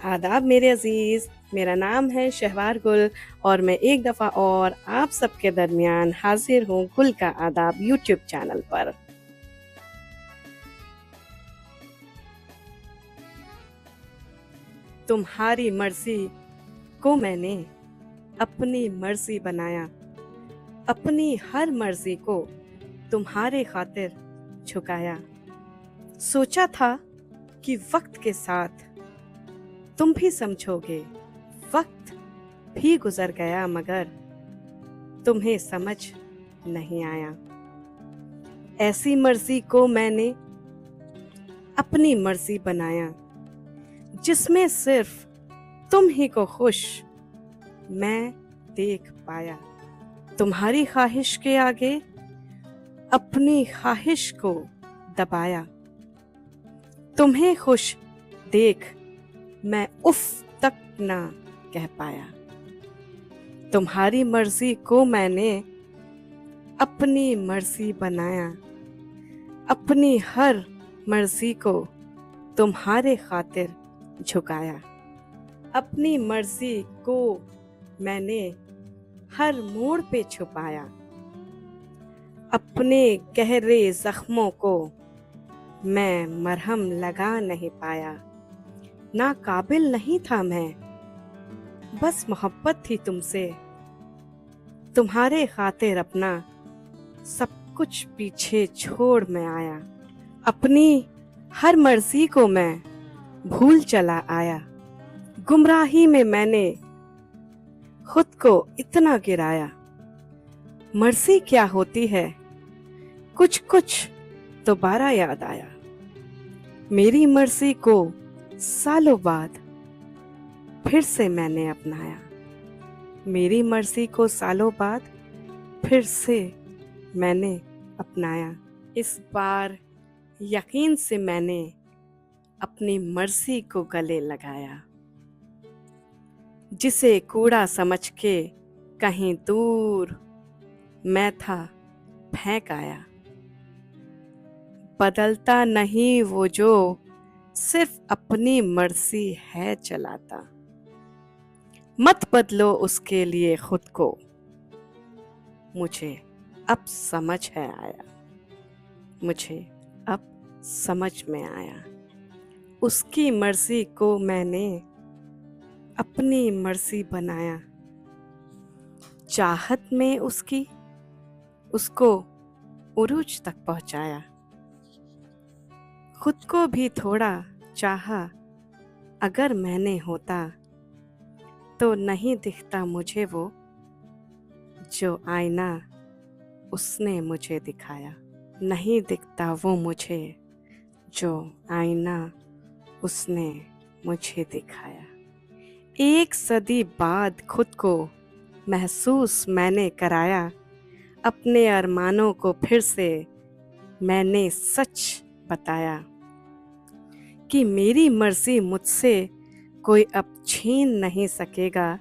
आदाब मेरे अज़ीज़, मेरा नाम है शहवार गुल और मैं एक दफ़ा और आप सबके दरमियान हाजिर हूँ गुल का आदाब यूट्यूब चैनल पर। तुम्हारी मर्ज़ी को मैंने अपनी मर्ज़ी बनाया, अपनी हर मर्ज़ी को तुम्हारे खातिर झुकाया। सोचा था कि वक्त के साथ तुम भी समझोगे, वक्त भी गुजर गया मगर तुम्हें समझ नहीं आया। ऐसी मर्जी को मैंने अपनी मर्जी बनाया जिसमें सिर्फ तुम ही को खुश मैं देख पाया। तुम्हारी ख्वाहिश के आगे अपनी ख्वाहिश को दबाया। तुम्हें खुश देख मैं उफ तक ना कह पाया। तुम्हारी मर्जी को मैंने अपनी मर्जी बनाया, अपनी हर मर्जी को तुम्हारे खातिर झुकाया। अपनी मर्जी को मैंने हर मोड़ पे छुपाया। अपने गहरे जख्मों को मैं मरहम लगा नहीं पाया। ना काबिल नहीं था मैं, बस मोहब्बत थी तुमसे। तुम्हारे खातिर अपना सब कुछ पीछे छोड़ मैं आया। अपनी हर मर्जी को मैं भूल चला आया। गुमराही में मैंने खुद को इतना गिराया। मर्जी क्या होती है कुछ कुछ दोबारा याद आया। मेरी मर्जी को सालों बाद फिर से मैंने अपनाया। मेरी मर्जी को सालों बाद फिर से मैंने अपनाया। इस बार यकीन से मैंने अपनी मर्जी को गले लगाया। जिसे कूड़ा समझ के कहीं दूर मैं था फेंक आया। बदलता नहीं वो जो सिर्फ अपनी मर्जी है चलाता। मत बदलो उसके लिए खुद को, मुझे अब समझ है आया। मुझे अब समझ में आया। उसकी मर्जी को मैंने अपनी मर्जी बनाया। चाहत में उसको उरूज तक पहुंचाया। खुद को भी थोड़ा चाहा अगर मैंने होता तो नहीं दिखता मुझे वो जो आईना उसने मुझे दिखाया। नहीं दिखता वो मुझे जो आईना उसने मुझे दिखाया। एक सदी बाद खुद को महसूस मैंने कराया। अपने अरमानों को फिर से मैंने सच बताया कि मेरी मर्जी मुझसे कोई अब छीन नहीं सकेगा।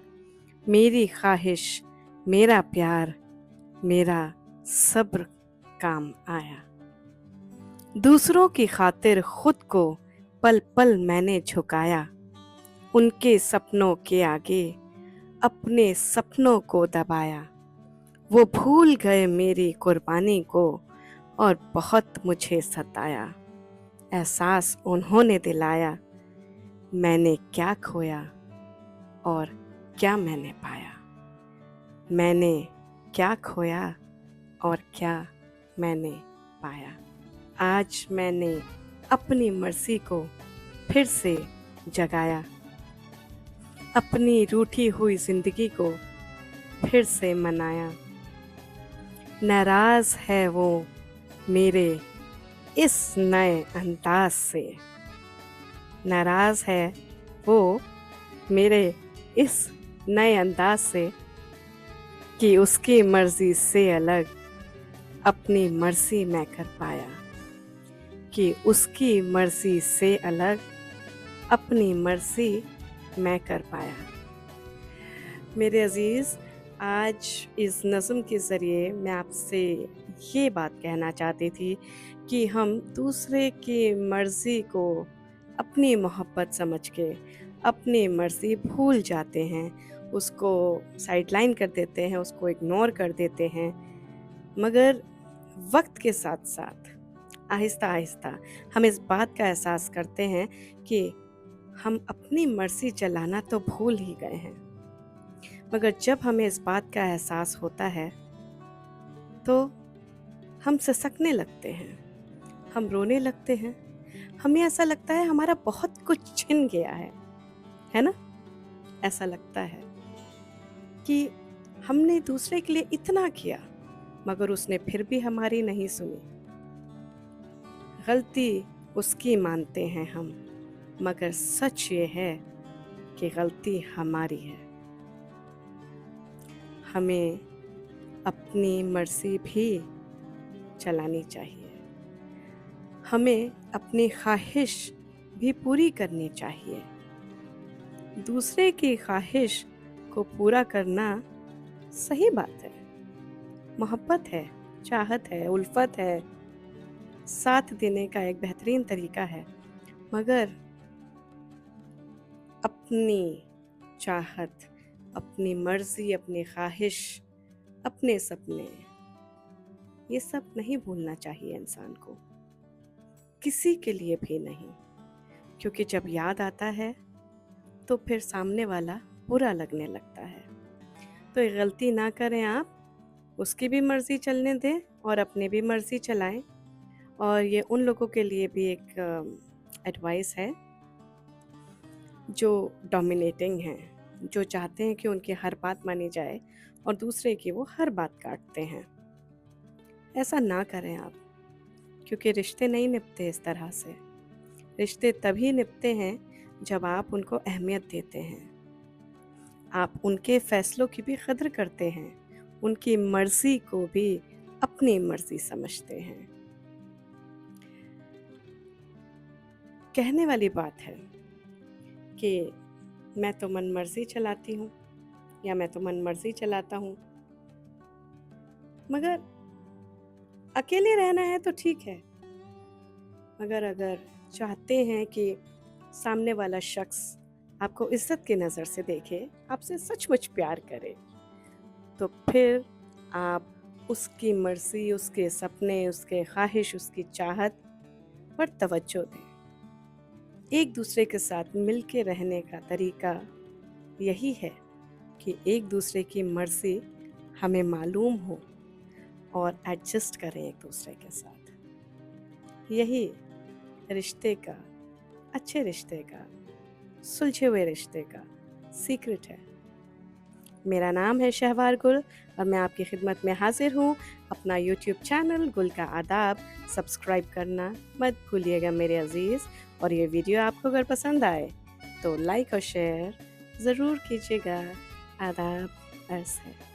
मेरी ख्वाहिश, मेरा प्यार, मेरा सब्र काम आया। दूसरों की खातिर खुद को पल पल मैंने झुकाया। उनके सपनों के आगे अपने सपनों को दबाया। वो भूल गए मेरी कुर्बानी को और बहुत मुझे सताया। एहसास उन्होंने दिलाया मैंने क्या खोया और क्या मैंने पाया। मैंने क्या खोया और क्या मैंने पाया। आज मैंने अपनी मर्जी को फिर से जगाया। अपनी रूठी हुई जिंदगी को फिर से मनाया। नाराज है वो मेरे इस नए अंदाज से। नाराज है वो मेरे इस नए अंदाज से कि उसकी मर्जी से अलग अपनी मर्जी मैं कर पाया। कि उसकी मर्जी से अलग अपनी मर्जी मैं कर पाया। मेरे अज़ीज़, आज इस नज़्म के ज़रिए मैं आपसे ये बात कहना चाहती थी कि हम दूसरे की मर्ज़ी को अपनी मोहब्बत समझ के अपनी मर्ज़ी भूल जाते हैं, उसको साइडलाइन कर देते हैं, उसको इग्नोर कर देते हैं। मगर वक्त के साथ साथ आहिस्ता-आहिस्ता हम इस बात का एहसास करते हैं कि हम अपनी मर्ज़ी चलाना तो भूल ही गए हैं। मगर जब हमें इस बात का एहसास होता है, तो हम सिसकने लगते हैं, हम रोने लगते हैं। हमें ऐसा लगता है हमारा बहुत कुछ छिन गया है ना? ऐसा लगता है कि हमने दूसरे के लिए इतना किया, मगर उसने फिर भी हमारी नहीं सुनी। गलती उसकी मानते हैं हम, मगर सच ये है कि गलती हमारी है। हमें अपनी मर्ज़ी भी चलानी चाहिए। हमें अपनी ख्वाहिश भी पूरी करनी चाहिए। दूसरे की ख्वाहिश को पूरा करना सही बात है, मोहब्बत है, चाहत है, उल्फत है, साथ देने का एक बेहतरीन तरीका है। मगर अपनी चाहत, अपनी मर्ज़ी, अपनी ख्वाहिश, अपने सपने, ये सब नहीं भूलना चाहिए इंसान को, किसी के लिए भी नहीं। क्योंकि जब याद आता है तो फिर सामने वाला बुरा लगने लगता है। तो ये गलती ना करें आप, उसकी भी मर्ज़ी चलने दें और अपनी भी मर्ज़ी चलाएं। और ये उन लोगों के लिए भी एक एडवाइस है जो डोमिनेटिंग हैं, जो चाहते हैं कि उनकी हर बात मानी जाए और दूसरे की वो हर बात काटते हैं। ऐसा ना करें आप, क्योंकि रिश्ते नहीं निभते इस तरह से। रिश्ते तभी निभते हैं जब आप उनको अहमियत देते हैं, आप उनके फैसलों की भी कदर करते हैं, उनकी मर्ज़ी को भी अपनी मर्ज़ी समझते हैं। कहने वाली बात है कि मैं तो मन मर्ज़ी चलाती हूँ या मैं तो मन मर्ज़ी चलाता हूँ। मगर अकेले रहना है तो ठीक है, मगर अगर चाहते हैं कि सामने वाला शख्स आपको इज्जत की नज़र से देखे, आपसे सचमुच प्यार करे, तो फिर आप उसकी मर्ज़ी, उसके सपने, उसके ख्वाहिश, उसकी चाहत पर तवज्जो दें। एक दूसरे के साथ मिल के रहने का तरीका यही है कि एक दूसरे की मर्ज़ी हमें मालूम हो और एडजस्ट करें एक दूसरे के साथ। यही रिश्ते का, अच्छे रिश्ते का, सुलझे हुए रिश्ते का सीक्रेट है। मेरा नाम है शहवार गुल और मैं आपकी खिदमत में हाजिर हूँ। अपना यूट्यूब चैनल गुल का आदाब सब्सक्राइब करना मत भूलिएगा मेरे अजीज़। और ये वीडियो आपको अगर पसंद आए तो लाइक और शेयर ज़रूर कीजिएगा। आदाब अर्ज़ है।